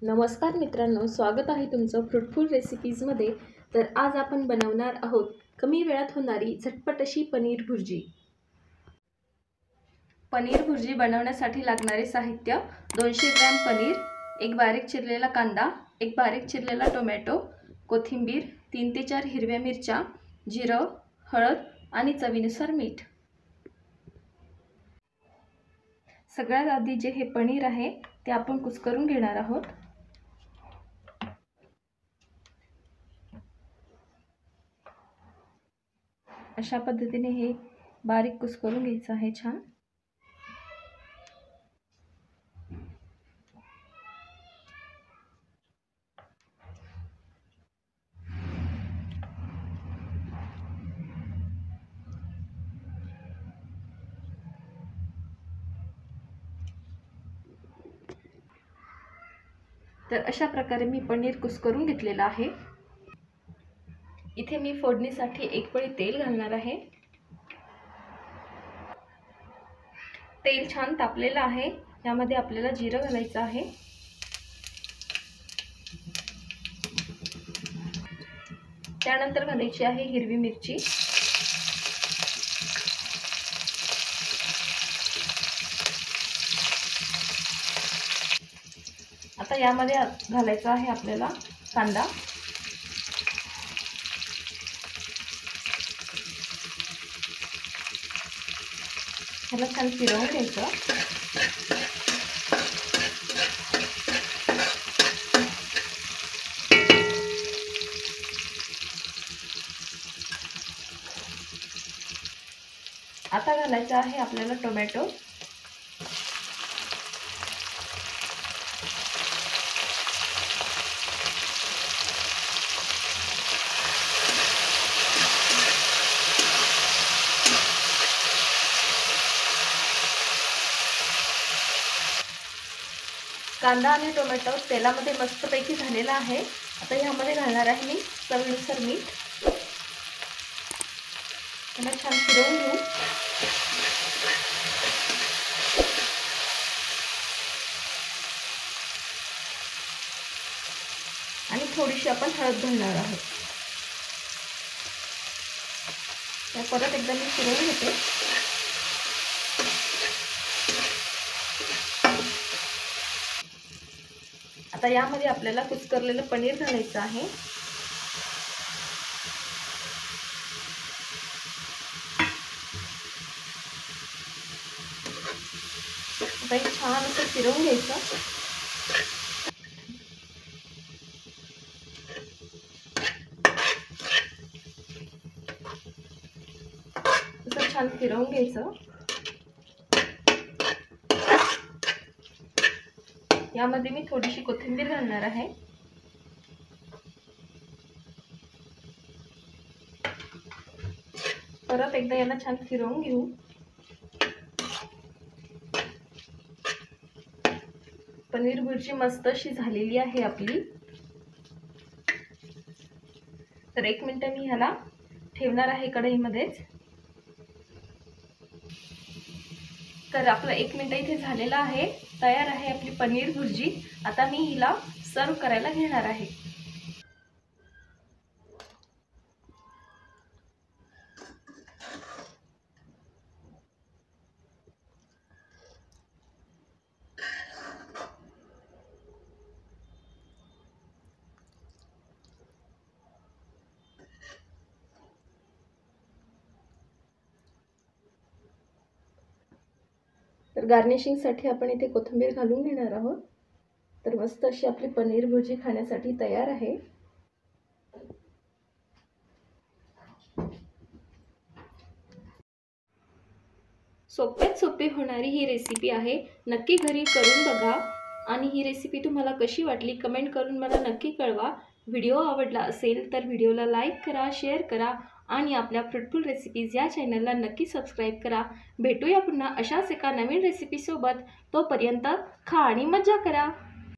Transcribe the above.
नमस्कार मित्रांनो, स्वागत आहे तुमचं फ्रूटफुल रेसिपीजमध्ये। तर आज आपण बनवणार आहोत कमी वेळात होणारी झटपट अशी पनीर भुर्जी। पनीर भुर्जी बनवण्यासाठी लागणारे साहित्य: 200 ग्रॅम पनीर, एक बारीक चिरलेला कांदा, एक बारीक चिरलेला टोमॅटो, कोथिंबीर, 3 ते 4 हिरव्या मिरच्या, जिरं, हळद आणि चवीनुसार मीठ। सगळ्यात आधी जे हे पनीर आहे ते आपण कुस्करून घेणार आहोत। अशा पद्धतीने हे बारीक कुस्करून घ्यायचं आहे छान। तर अशा प्रकारे मी पनीर कुस्करून घेतलेला आहे। इथे मी फोडणीसाठी एक पळी तेल घालणार आहे। तेल छान तापलेलं आहे। यामध्ये आपल्याला जिरं घालायचं आहे। त्यानंतर घालायची आहे हिरवी मिरची, आता यामध्ये घालायचा आहे आपल्याला कांदा। ह्याला छान फिरवून घ्यायचं। आता घालायचा आहे आपल्याला टोमॅटो। कांदा आणि टोमॅटो तेलामध्ये मस्तपैकी झालेला आहे। आता यामध्ये घालणार आहे मी चवीनुसार मीठ। त्याला छान फिरवून घेऊ। आणि थोडीशी आपण हळद घालणार आहोत। परत एकदा मी फिरवून घेते। आता यामध्ये आपल्याला कुस्करलेलं पनीर घालायचं आहे। आता हे छान असं फिरवून घ्यायचं। असं छान फिरवून घ्यायचं। यामध्ये मी थोडीशी कोथिंबीर घालणार आहे। परत एकदा याला छान फिरवून घेऊ। पनीर भुर्जी मस्त अशी झालेली आहे आपली। तर 1 मिनिट मी ह्याला ठेवणार आहे कढईमध्येच। तर आपलं 1 मिनिट इथे झालेला आहे। तयार आहे आपली पनीर भुर्जी। आता मी हिला सर्व करायला घेणार आहे। तर गार्निशिंगसाठी आपण इथे कोथिंबीर घालून घेणार आहोत। तर मस्त अशी आपली पनीर भुर्जी खाण्यासाठी तयार आहे। सोप्यात सोपी होणारी ही रेसिपी आहे। नक्की घरी करून बघा आणि ही रेसिपी तुम्हाला कशी वाटली कमेंट करून मला नक्की कळवा। व्हिडिओ आवडला असेल तर व्हिडिओला लाईक करा, शेअर करा आणि आपल्या फ्रूटफुल रेसिपीज या चॅनलला नक्की सबस्क्राईब करा। भेटूया पुन्हा अशाच एका नवीन रेसिपीसोबत। तोपर्यंत खा आणि मजा करा।